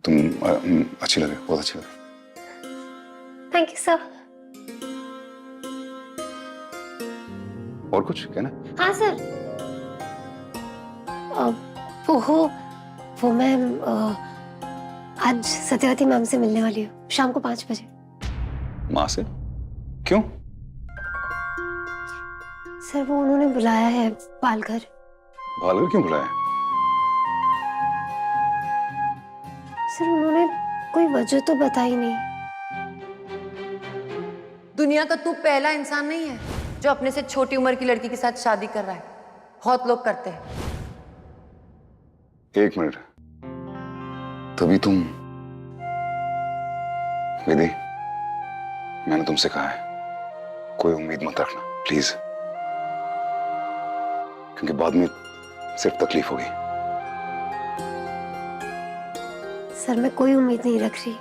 तुम अच्छी लगे, बहुत अच्छी लगे। Thank you sir. और कुछ कहना? हाँ सर। वो मैं आज सत्यवती मैम से मिलने वाली हूँ शाम को 5 बजे। माँ से? क्यों? सर वो उन्होंने बुलाया है पालघर। पालघर क्यों बुलाया? सर उन्होंने कोई वजह तो बताई नहीं। दुनिया का तू पहला इंसान नहीं है जो अपने से छोटी उम्र की लड़की के साथ शादी कर रहा है। बहुत लोग करते हैं। एक मिनट, तभी तुम। विधि, मैंने तुमसे कहा है कोई उम्मीद मत रखना प्लीज, क्योंकि बाद में सिर्फ तकलीफ होगी। सर मैं कोई उम्मीद नहीं रख रही,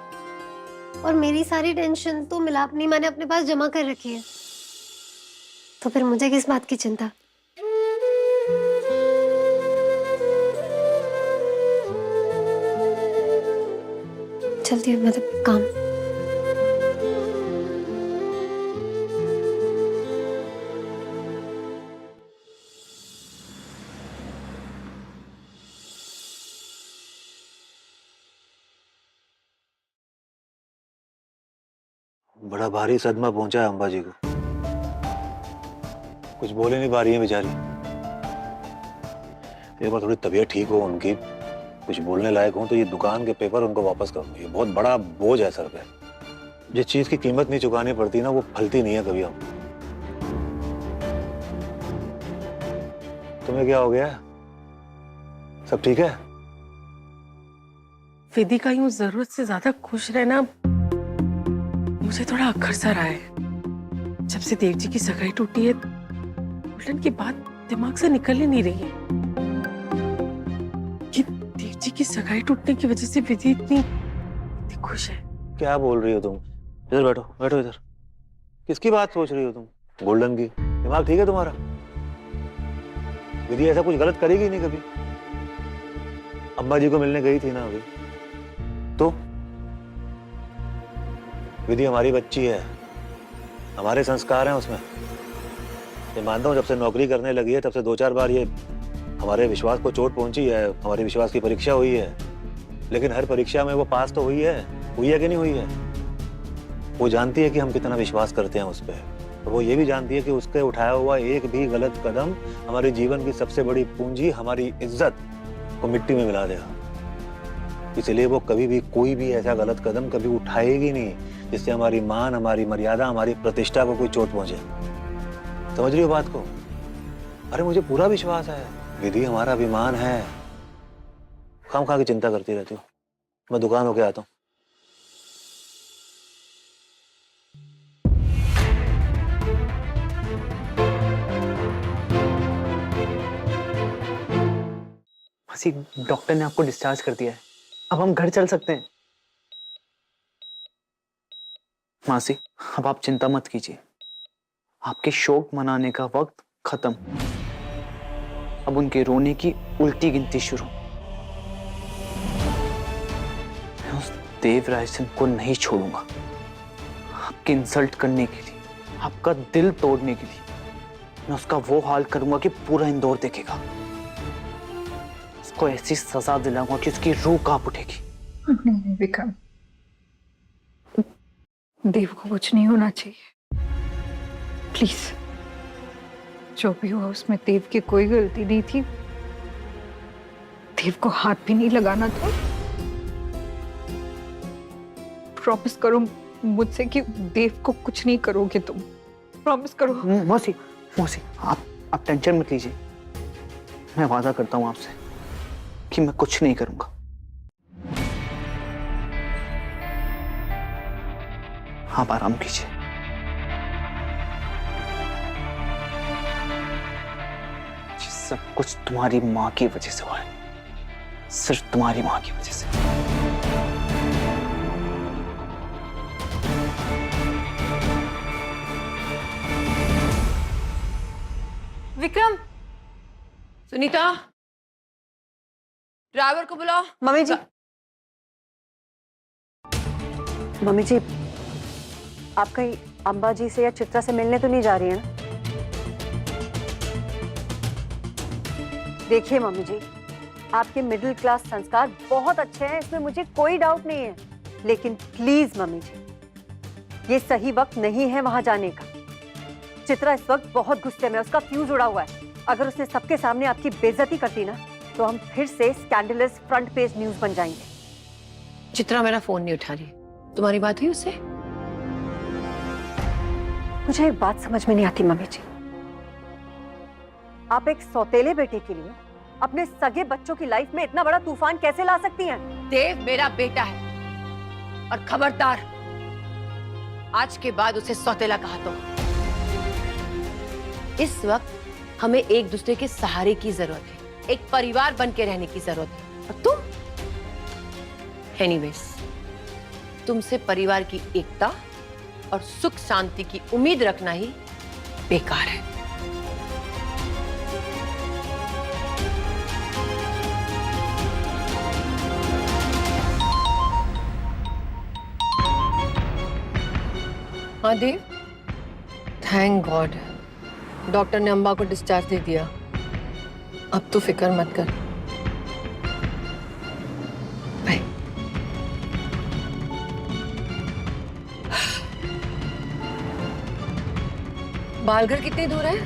और मेरी सारी टेंशन तो मिलापनी मैंने अपने पास जमा कर रखी है, तो फिर मुझे किस बात की चिंता। चलती हूँ मतलब काम। बड़ा भारी सदमा पहुंचा है अंबा जी को। कुछ बोले नहीं पा रही है बेचारी। एक बार थोड़ी तबीयत ठीक हो उनकी, कुछ बोलने लायक हो, तो ये दुकान के पेपर उनको वापस करो। ये बहुत बड़ा बोझ है सर पे। जिस चीज की कीमत नहीं चुकानी पड़ती ना, वो फलती नहीं है कभी। हम तुम्हें क्या हो गया? सब ठीक है? विधि का यूं जरूरत से ज्यादा खुश रहना मुझे थोड़ा अक्खर सा रहा है। जब से देव जी की सगाई टूटी है, उल्टन की बात दिमाग से निकल ही नहीं रही है कि देव जी की सगाई टूटने की वजह से विधि इतनी खुश है। क्या बोल रही हो तुम? इधर बैठो, बैठो इधर। किसकी बात सोच रही हो तुम? गोल्डन की? दिमाग ठीक है तुम्हारा? विधि ऐसा कुछ गलत करेगी नहीं कभी। अम्बा जी को मिलने गई थी ना अभी, तो विधि हमारी बच्ची है, हमारे संस्कार हैं उसमें। ये मानता हूँ जब से नौकरी करने लगी है तब से 2-4 बार ये हमारे विश्वास को चोट पहुंची है, हमारे विश्वास की परीक्षा हुई है, लेकिन हर परीक्षा में वो पास तो हुई है कि नहीं हुई है। वो जानती है कि हम कितना विश्वास करते हैं उस पर, और वो ये भी जानती है कि उसके उठाया हुआ एक भी गलत कदम हमारे जीवन की सबसे बड़ी पूंजी, हमारी इज्जत को मिट्टी में मिला देगा। इसलिए वो कभी भी कोई भी ऐसा गलत कदम कभी उठाएगी नहीं जिससे हमारी मान, हमारी मर्यादा, हमारी प्रतिष्ठा को कोई चोट पहुंचे। समझ रही हो बात को? अरे मुझे पूरा विश्वास है, विधि हमारा अभिमान है। खाम-खा की चिंता करती रहती हूँ। मैं दुकान होके आता हूँ। मासी, डॉक्टर ने आपको डिस्चार्ज कर दिया है, अब हम घर चल सकते हैं। मासी, अब आप चिंता मत कीजिए, आपके शोक मनाने का वक्त खत्म। अब उनके रोने की उल्टी गिनती शुरू। मैं उस देवराज सिंह को नहीं छोड़ूंगा। आपकी इंसल्ट करने के लिए, आपका दिल तोड़ने के लिए मैं उसका वो हाल करूंगा कि पूरा इंदौर देखेगा। उसको ऐसी सजा दिलाऊंगा कि उसकी रूह कांप उठेगी। नहीं विक्रम, देव को कुछ नहीं होना चाहिए, प्लीज। जो भी हुआ उसमें देव की कोई गलती नहीं थी। देव को हाथ भी नहीं लगाना था। प्रॉमिस करो मुझसे कि देव को कुछ नहीं करोगे तुम। प्रॉमिस करो। मौसी, मौसी, आप टेंशन मत लीजिए। मैं वादा करता हूं आपसे कि मैं कुछ नहीं करूंगा। आप आराम कीजिए। सब कुछ तुम्हारी माँ की वजह से हुआ है, सिर्फ तुम्हारी माँ की वजह से। विक्रम, सुनीता, ड्राइवर को बुलाओ। मम्मी जी, मम्मी जी, आप कहीं अम्बा जी से या चित्रा से मिलने तो नहीं जा रही हैं ना? देखिए मम्मी जी, आपके मिडिल क्लास संस्कार बहुत अच्छे हैं, इसमें मुझे कोई डाउट नहीं है, लेकिन प्लीज मम्मी जी, ये सही वक्त नहीं है वहां जाने का। चित्रा इस वक्त बहुत गुस्से में, उसका फ्यूज उड़ा हुआ है। अगर उसने सबके सामने आपकी बेइज्जती कर दी ना, तो हम फिर से स्कैंडलस फ्रंट पेज न्यूज बन जाएंगे। चित्रा मेरा फोन नहीं उठा रही, तुम्हारी बात हुई उससे? मुझे एक बात समझ में नहीं आती मम्मी जी, आप एक सौतेले बेटे के लिए अपने सगे बच्चों की लाइफ में इतना बड़ा तूफान कैसे ला सकती हैं? देव मेरा बेटा है और खबरदार, आज के बाद उसे सौतेला कहा तो। इस वक्त हमें एक दूसरे के सहारे की जरूरत है, एक परिवार बन के रहने की जरूरत है। और तुम एनीवेज, तुमसे परिवार की एकता और सुख शांति की उम्मीद रखना ही बेकार है। हाँ देव, थैंक गॉड डॉक्टर ने अम्बा को डिस्चार्ज दे दिया। अब तो फिक्र मत कर। बाय। बालघर कितनी दूर है?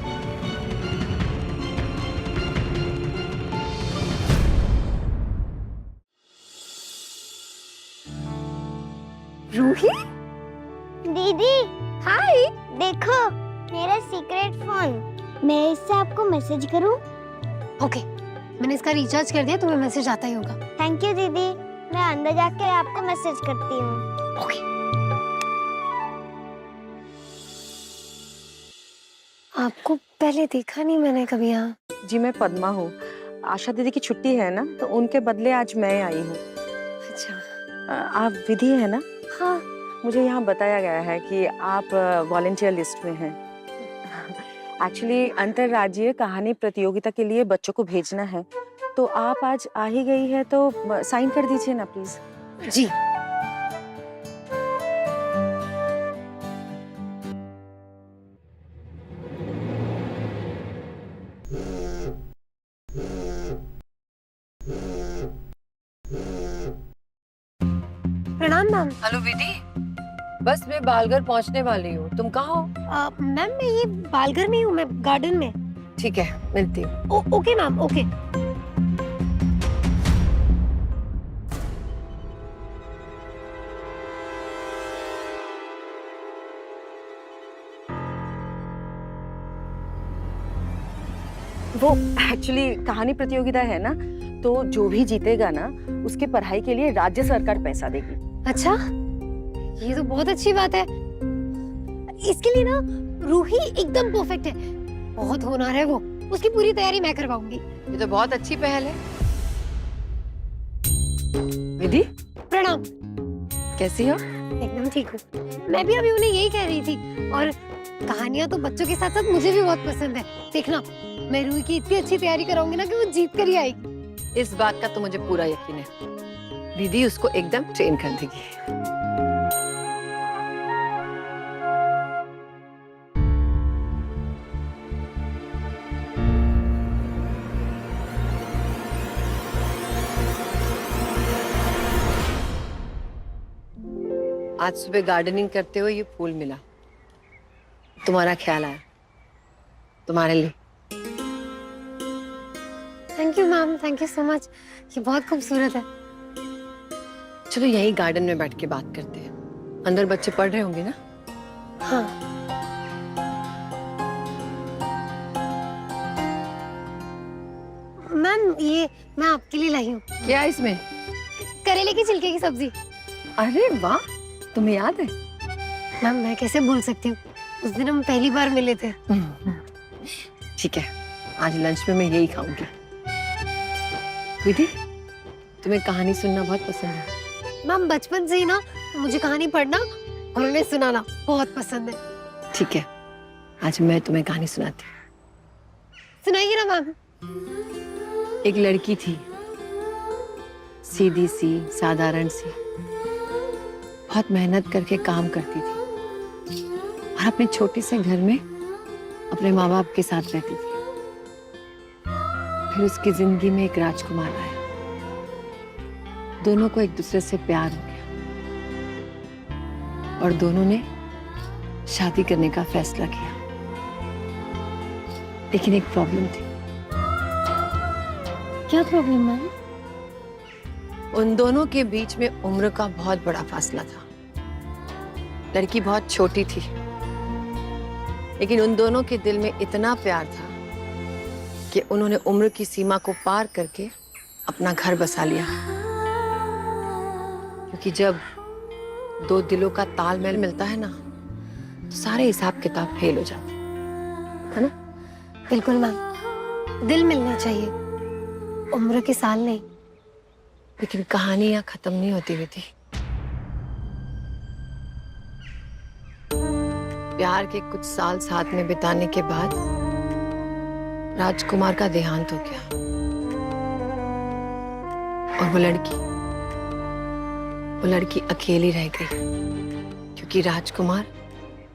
रूही, दीदी हाय, देखो मेरा सीक्रेट फोन। मैं इससे आपको मैसेज करूं? ओके, मैंने इसका रिचार्ज कर दिया, तुम्हें मैसेज आता ही होगा। थैंक यू दीदी, मैं अंदर जाके आपको मैसेज करती हूँ। ओके। आपको पहले देखा नहीं मैंने कभी यहाँ। जी मैं पद्मा हूँ। आशा दीदी की छुट्टी है ना, तो उनके बदले आज मैं आई हूँ। अच्छा। आप विधि है ना? हाँ। मुझे यहाँ बताया गया है कि आप वॉलंटियर लिस्ट में हैं। एक्चुअली अंतरराज्यीय कहानी प्रतियोगिता के लिए बच्चों को भेजना है, तो आप आज आ ही गई है तो साइन कर दीजिए ना प्लीज। जी। प्रणाम मैम। हेलो विधि, बस मैं बालघर पहुंचने वाली हूँ, तुम कहाँ हो? मैम मैं ये बालघर में ही हूँ, मैं गार्डन में। ठीक है, मिलती हूँ। Okay ma'am, okay. वो एक्चुअली कहानी प्रतियोगिता है ना, तो जो भी जीतेगा ना, उसके पढ़ाई के लिए राज्य सरकार पैसा देगी। अच्छा, ये तो बहुत अच्छी बात है। इसके लिए ना रूही एकदम परफेक्ट है, बहुत होनहार है वो, उसकी पूरी तैयारी मैं करवाऊंगी। ये तो बहुत अच्छी पहल है। विधि, प्रणाम। कैसी हो? एकदम ठीक हूँ। मैं भी अभी उन्हें यही कह रही थी, और कहानियां तो बच्चों के साथ साथ मुझे भी बहुत पसंद है। देखना, मैं रूही की इतनी अच्छी तैयारी कराऊंगी ना कि वो जीत कर ही आएगी। इस बात का तो मुझे पूरा यकीन है, दीदी उसको एकदम ट्रेन कर देगी। आज सुबह गार्डनिंग करते हुए ये फूल मिला, तुम्हारा ख्याल आया, तुम्हारे लिए। Thank you ma'am, thank you so much. ये बहुत खूबसूरत है। चलो यही गार्डन में बैठ के बात करते हैं, अंदर बच्चे पढ़ रहे होंगे ना? हाँ। मैम ये मैं आपके लिए लाई हूँ। क्या इसमें? करेले की छिलके की सब्जी। अरे वाह, तुम्हें याद है? मैम मैं कैसे भूल सकती हूँ, उस दिन हम पहली बार मिले थे। ठीक है, आज लंच में मैं यही खाऊंगी। विधि, तुम्हें कहानी सुनना बहुत पसंद है? मैम बचपन से ही ना मुझे कहानी पढ़ना और उन्हें सुनाना बहुत पसंद है। ठीक है, आज मैं तुम्हें कहानी सुनाती हूँ। सुनाइए ना मैम। एक लड़की थी, सीधी सी, साधारण सी, बहुत मेहनत करके काम करती थी और अपने छोटे से घर में अपने माँ बाप के साथ रहती थी। फिर उसकी जिंदगी में एक राजकुमार आया। दोनों को एक दूसरे से प्यार हो गया और दोनों ने शादी करने का फैसला किया। लेकिन एक प्रॉब्लम थी। क्या प्रॉब्लम मैम? उन दोनों के बीच में उम्र का बहुत बड़ा फासला था। लड़की बहुत छोटी थी, लेकिन उन दोनों के दिल में इतना प्यार था कि उन्होंने उम्र की सीमा को पार करके अपना घर बसा लिया। क्योंकि जब दो दिलों का तालमेल मिलता है ना, तो सारे हिसाब किताब फेल हो जाते है ना। बिल्कुल मैम, दिल मिलना चाहिए, उम्र के साल नहीं। लेकिन कहानी यहाँ खत्म नहीं होती हुई थी। प्यार के कुछ साल साथ में बिताने के बाद राजकुमार का देहांत हो गया और वो लड़की अकेली रह गई, क्योंकि राजकुमार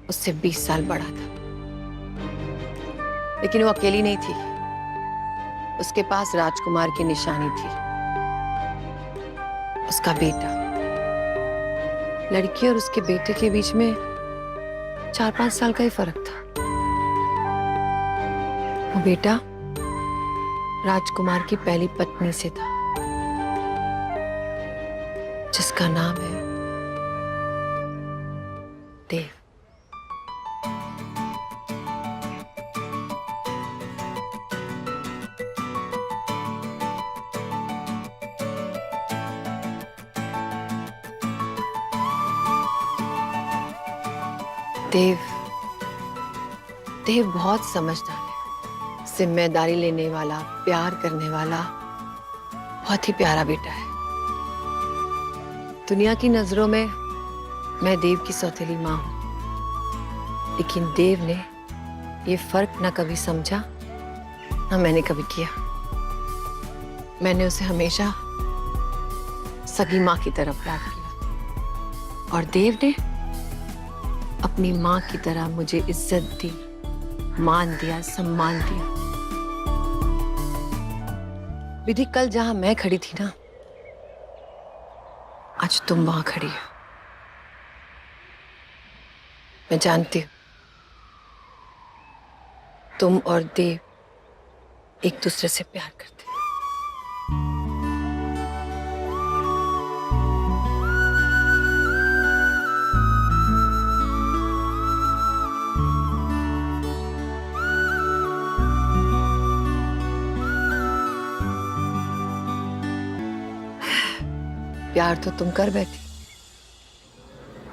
उससे 20 साल बड़ा था। लेकिन वो अकेली नहीं थी, उसके पास राजकुमार की निशानी थी, उसका बेटा। लड़की और उसके बेटे के बीच में 4-5 साल का ही फर्क था। वो बेटा राजकुमार की पहली पत्नी से था, जिसका नाम है देव। देव बहुत समझदार है, जिम्मेदारी लेने वाला, प्यार करने वाला, बहुत ही प्यारा बेटा है। दुनिया की नजरों में मैं देव की सौतेली माँ हूं, लेकिन देव ने ये फर्क ना कभी समझा, ना मैंने कभी किया। मैंने उसे हमेशा सगी माँ की तरह प्यार किया और देव ने अपनी माँ की तरह मुझे इज्जत दी, मान दिया, सम्मान दिया। विधि, कल जहां मैं खड़ी थी ना, आज तुम वहां खड़ी हो। मैं जानती हूं तुम और देव एक दूसरे से प्यार करते हो। प्यार तो तुम कर बैठी,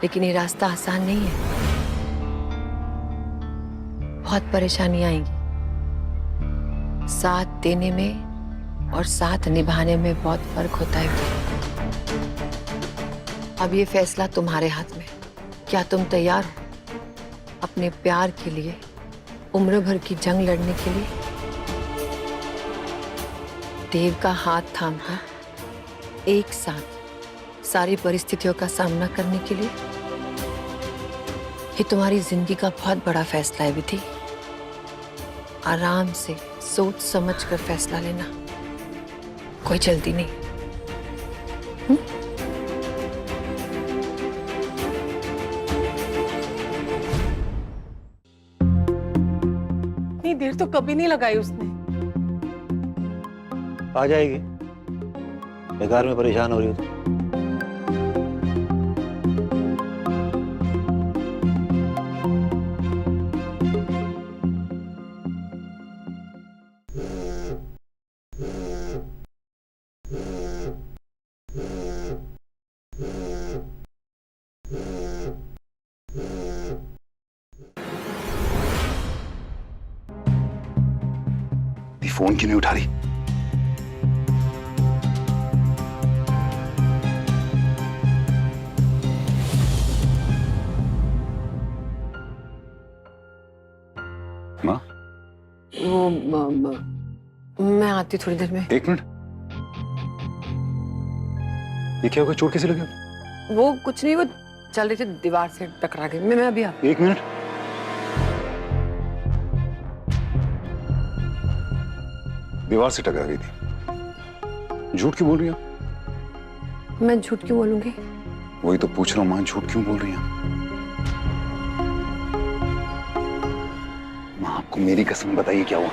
लेकिन ये रास्ता आसान नहीं है। बहुत परेशानी आएंगी। साथ देने में और साथ निभाने में बहुत फर्क होता है। अब ये फैसला तुम्हारे हाथ में। क्या तुम तैयार हो अपने प्यार के लिए उम्र भर की जंग लड़ने के लिए? देव का हाथ थामकर एक साथ सारी परिस्थितियों का सामना करने के लिए? ये तुम्हारी जिंदगी का बहुत बड़ा फैसला है विधि। आराम से सोच समझ कर फैसला लेना, कोई जल्दी नहीं। इतनी देर तो कभी नहीं लगाई उसने। आ जाएगी, बेकार में परेशान हो रही हो तो। फोन क्यों नहीं उठा रही? माँ, मैं आती थोड़ी देर में। 1 मिनट। ये क्या होगा? चोट कैसे लगी? वो कुछ नहीं, वो चल रही थी, दीवार से टकरा गई। मैं अभी आ। एक मिनट। दीवार से टकरा गई थी? झूठ क्यों बोल रही हैं? मैं झूठ क्यों बोलूंगी? वही तो पूछ रहा हूँ मां, झूठ क्यों बोल रही हैं? मां, आपको मेरी कसम बताइए क्या हुआ?